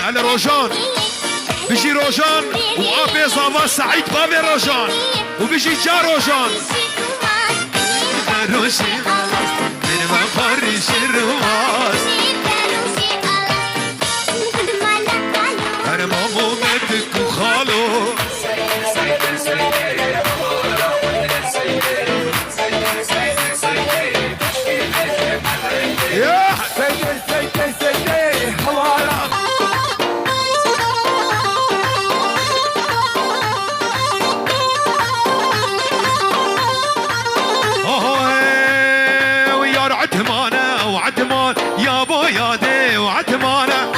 على روجان بيجي روجان وابي صافا سعيد بابي روجان وبيجي جا روجان روشي من ما خرج الرواس انا مامو مدك وخالو يا سيدي سيدي سيدي حوالك ويا عتمانه وعتمان يا بو يا دي وعتمانه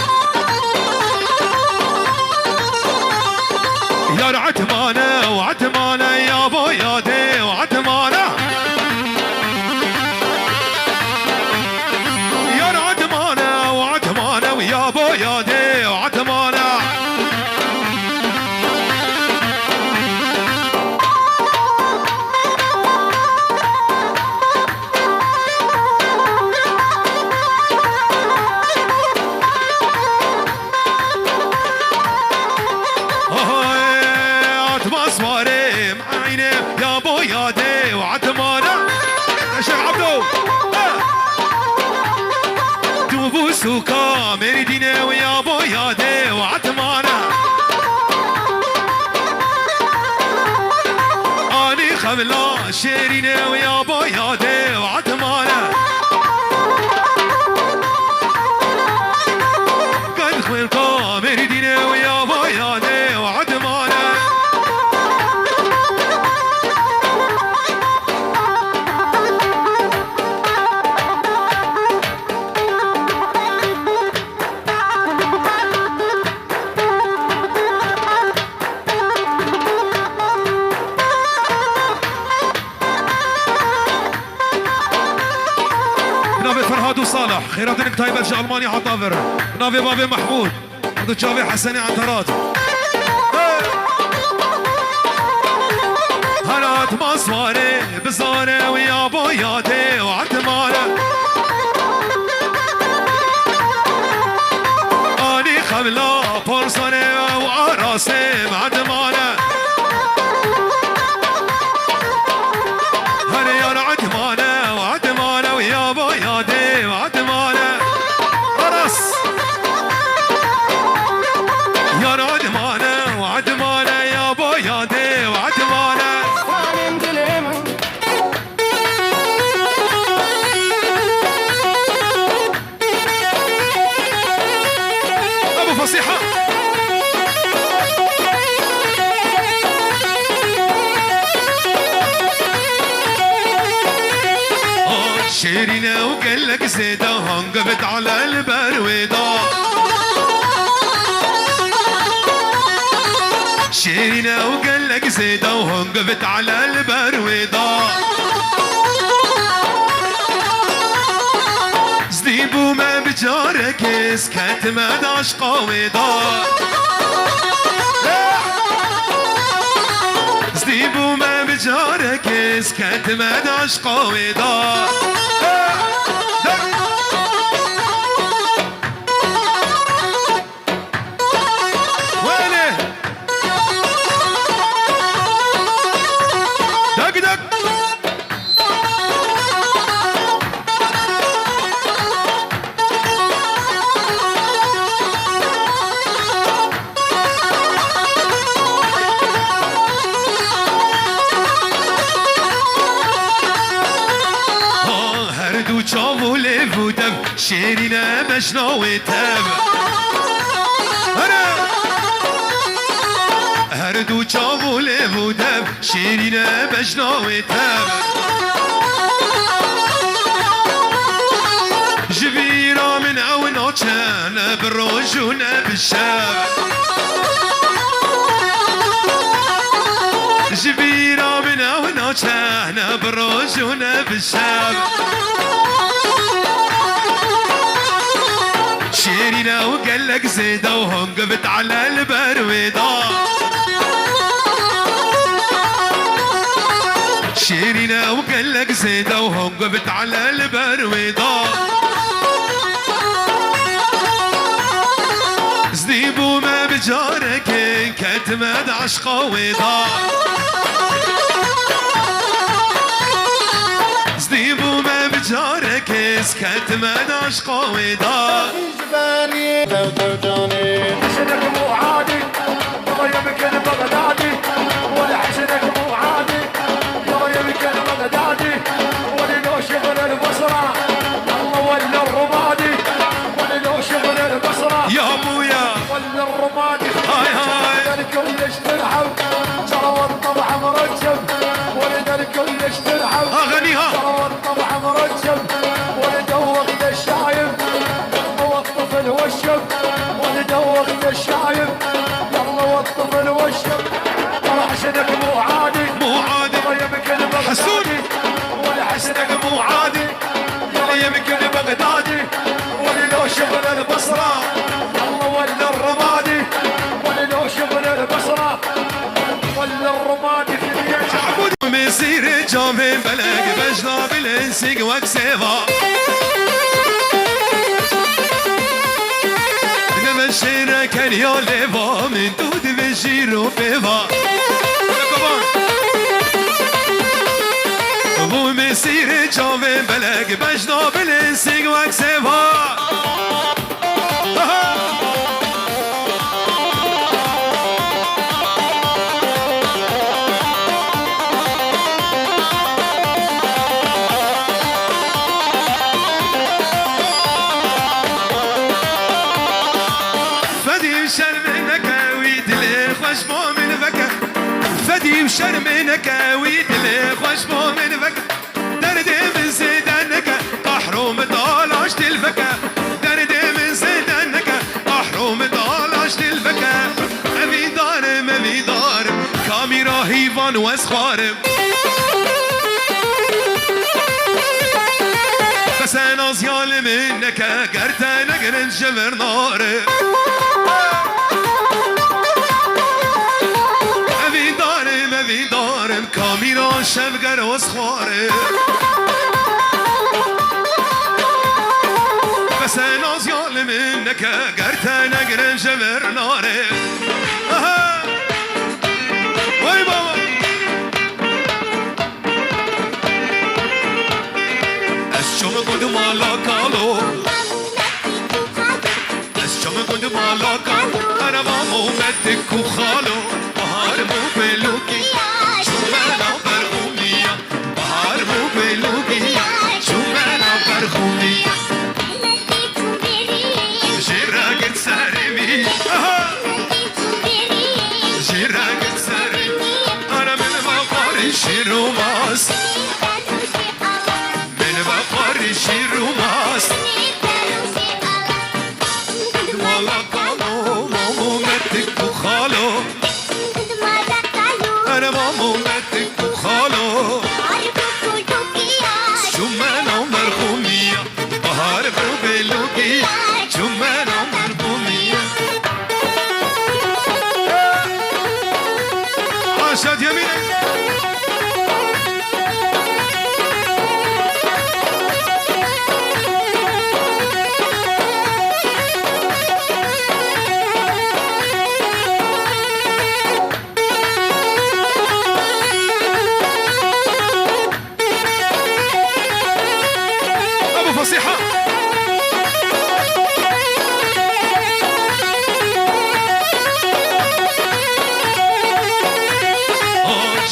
يا عتمانه وعتمانه يا بو يا دي وعتمانه يا عتمانه وعتمانه ويا بو يا دي وعتمانه سوكا مردينه ويا بو يا دي وعتمانه اني خملا شيرينه ويا بو يا دي وعتمانه قد خلقا مردينه ويا بو يا دي وعتمانه صالح خيرات انك تايبه في المانيا حطافر نافي بابي محمود هذا تشافي حسني عنترات هنات مصواري بزاره ويا بوياتي وعتمانه اني خملا فرصانه واراسي معتمانه هني انا عتمانه وعتمانه ويا بوياتي وعتمانه راس يا عتمانه وعتمانه يا بوياتي وعتمانه ابو فصيحه شيرينا وقال لك زيدا هنقبت على البرويضة شيرينا وقال لك زيدا وهنقبت على البرويضة زديبو ما بجارك اسكت ما داش قويضة زديبو ما بجارك اسكت ما داش قويضة شيرينا مشناوي تاب هردو چاو لیو دب شیرینه مشناوي تاب جبيرا من عونا كان بروجونا بالشاب جبيرا من عونا كان بروجونا بالشاب شيرينا وقال لك زيدا وهنقبت على البرويضة شيرينا وقال لك زيدا وهنقبت على البرويضة بجارك كتمد عشق وضاع زديبو ما بجارك كتمد عشق وضاع جباني حسنك مو عادي يا يمكن بغدادي ولا حسنك مو عادي يا يمكن بغدادي ولا لو شغل البصرة الله ولا الرمادي ولا لو شغل البصرة يا ابويا ولا الرمادي هاي هاي الكل يشترحب ترى الطبع مرجب ولد الكل يشترحب اغنيها ترى الطبع مرجب ولد وقت الشايب والطفل والشب ولد وقت الشايب يلا والطفل والشب ترى حسنك مو عادي مو عادي ترى يمكن بغدادي حسون ولا حسنك مو عادي يمكن بغدادي ولا لو شغل البصرة الله ولا الرمادي ولا لو شغل البصرة ولا الرمادي في اليد حمود مسير جامع بلق بجنا بالانسيق وكسيفا نمشينا كان يوليفا من دود بجيرو بيفا بو مسير جامع بلق بجنا بالانسيق وكسيفا فدي بشرمنك ويدلي خوش من فك دردي من زيدانك قحروم طالعش تلفك دردي من زيدانك قحروم طالعش تلفك أبي دار كاميرا هيفان واسخارم بس أنا زيال منك قرتنا قرن جبر نارم دارم كاميرا شفقر واسخاره بس انا زيال منك قرتنا قرن جبر ناره وي بابا الشم قد مالا كالو الشم قد مالا كالو انا مامو مدك وخالو بهار مو بلوكي شو مالا برغومية بهار مو بلوكي شو مالا برغومية جراقة سارمي جراقة سارمي أنا من بقاري شيروماس من بقاري شيروماس مالا كالو مامو مدك وخالو أنا مامو مدك وخالو شمانة مرغومية بهار بلوكي شمانة مرغومية عاشت يمينك فصيحة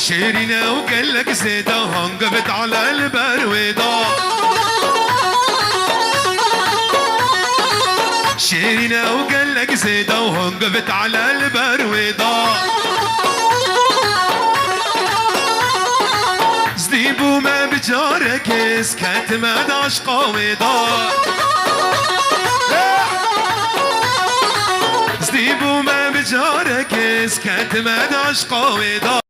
شيرينا وقال لك زيدة هنقبت على البرويضة شيرينا وقال لك زيدة وهنقبت على البرويضة زديبو ما بجارك اسكت ما داش قويضة زديبو ما بجارك اسكت ما داش قويضة